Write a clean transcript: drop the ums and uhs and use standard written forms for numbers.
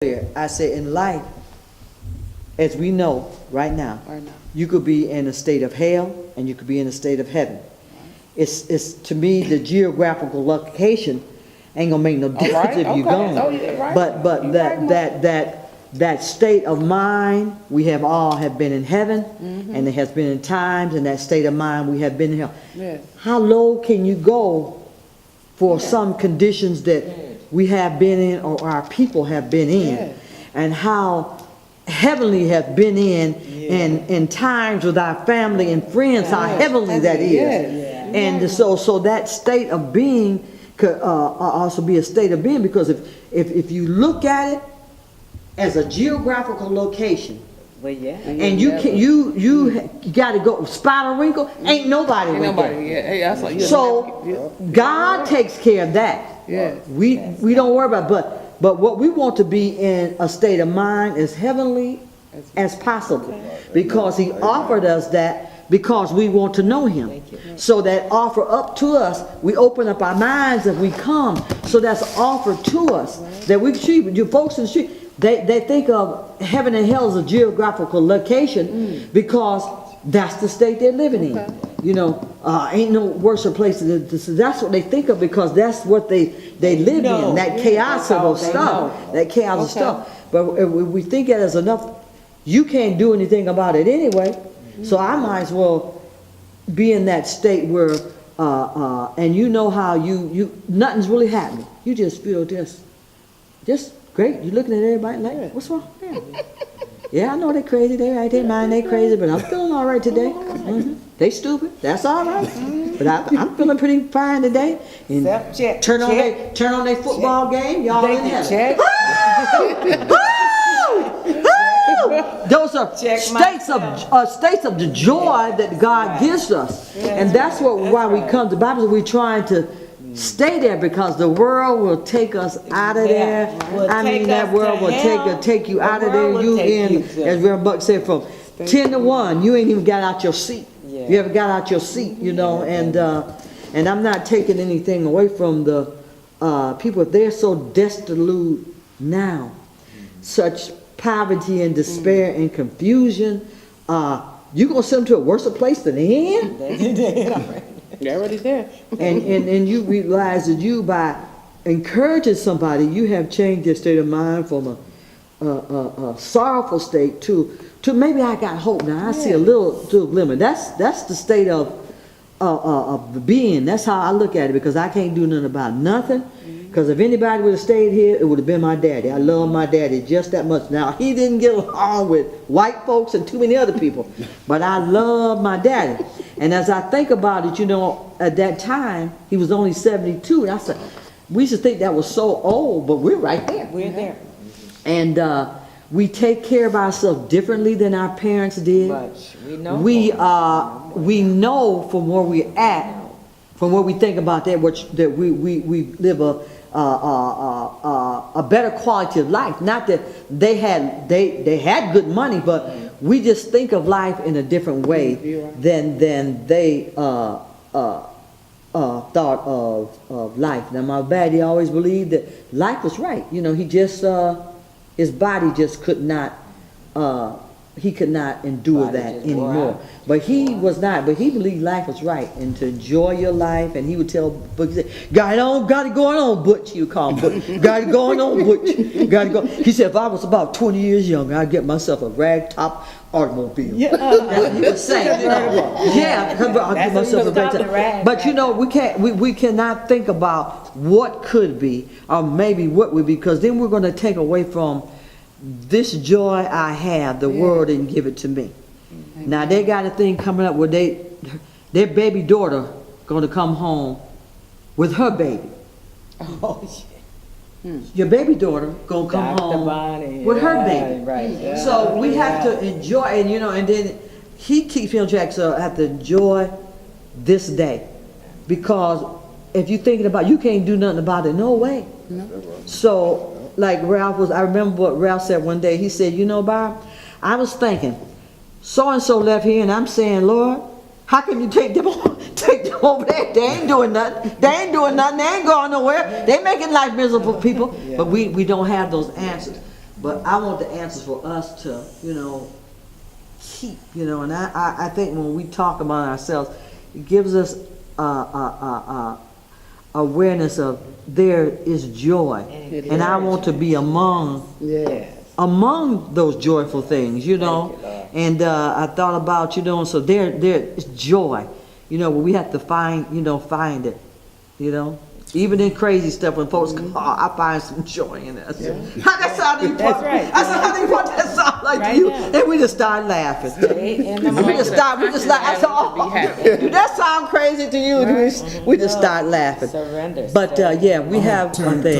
I said in life, as we know right now, you could be in a state of hell and you could be in a state of heaven. It's to me, the geographical location ain't gonna make no difference if you're gone. But that state of mind, we have all have been in heaven, and it has been in times, and that state of mind we have been in hell. Yes. How low can you go for some conditions that we have been in or our people have been in, and how heavenly have been in times with our family and friends, how heavenly that is. And so that state of being could also be a state of being, because if you look at it as a geographical location, and you got to go spot or wrinkle, ain't nobody right there. So God takes care of that. We don't worry about it. But what we want to be in a state of mind as heavenly as possible, because He offered us that, because we want to know Him. So that offer up to us, we open up our minds and we come. So that's offered to us that we see. You folks in the street, they think of heaven and hell as a geographical location because that's the state they're living in. You know, ain't no worse place than this. That's what they think of, because that's what they live in. That chaos of stuff. That chaos of stuff. But if we think it as enough, you can't do anything about it anyway. So I might as well be in that state where, and you know how you nothing's really happening. You just feel just great. You're looking at everybody like, what's wrong? Yeah, I know they're crazy. They mind they crazy, but I'm feeling all right today. They stupid. That's all right. But I'm feeling pretty fine today. And turn on their football game. Y'all in heaven. Those are states of the joy that God gives us, and that's why we come to Bible. We're trying to stay there, because the world will take us out of there. I mean, that world will take you out of there. You in, as Reverend Buck said, from 10 to 1, you ain't even got out your seat. You ever got out your seat, you know? And I'm not taking anything away from the people. They're so destitute now, such poverty and despair and confusion. You gonna send them to a worse place than they in? They're already there. and you realize that you, by encouraging somebody, you have changed their state of mind from a sorrowful state to maybe I got hope now. I see a little glimmer. That's the state of the being. That's how I look at it, because I can't do nothing about nothing. Because if anybody would have stayed here, it would have been my daddy. I love my daddy just that much. Now, he didn't get along with white folks and too many other people, but I love my daddy. And as I think about it, you know, at that time, he was only 72. And I said, we used to think that was so old, but we're right there. We're there. And we take care of ourselves differently than our parents did. We know from where we're at, from what we think about that, that we live a better quality of life. Not that they had good money, but we just think of life in a different way than they thought of life. Now, my daddy always believed that life was right. You know, he just his body just could not. He could not endure that anymore. But he was not. But he believed life was right, and to enjoy your life. And he would tell Butch, he said, got it going on, Butch. You call him Butch. Got it going on, Butch. Got it going. He said, if I was about 20 years younger, I'd get myself a ragtop automobile. That's what he was saying. Yeah, I'll get myself a ragtop. But you know, we cannot think about what could be, or maybe what would be, because then we're going to take away from this joy I have. The world didn't give it to me. Now they got a thing coming up where their baby daughter going to come home with her baby. Your baby daughter going to come home with her baby. So we have to enjoy, and you know, and then he keeps me on track. So I have to enjoy this day, because if you're thinking about, you can't do nothing about it. No way. So. Like I remember what Ralph said one day. He said, you know, Bob, I was thinking, so-and-so left here, and I'm saying, Lord, how can you take them over there? They ain't doing nothing. They ain't going nowhere. They making life miserable for people. But we don't have those answers. But I want the answers for us to, keep, and I think when we talk about ourselves, it gives us awareness of there is joy. And I want to be among those joyful things, Thank you, Lord. And I thought about, so there is joy, we have to find it, Even in crazy stuff, when folks come, I find some joy in it. I said, how that sound to you? That's right. I said, how do you want that sound like Right to you? now. And we just start laughing. Stay in the We just moment. like, I said, oh, do that sound crazy to you? We just start laughing. Surrender. But, yeah, we have one thing.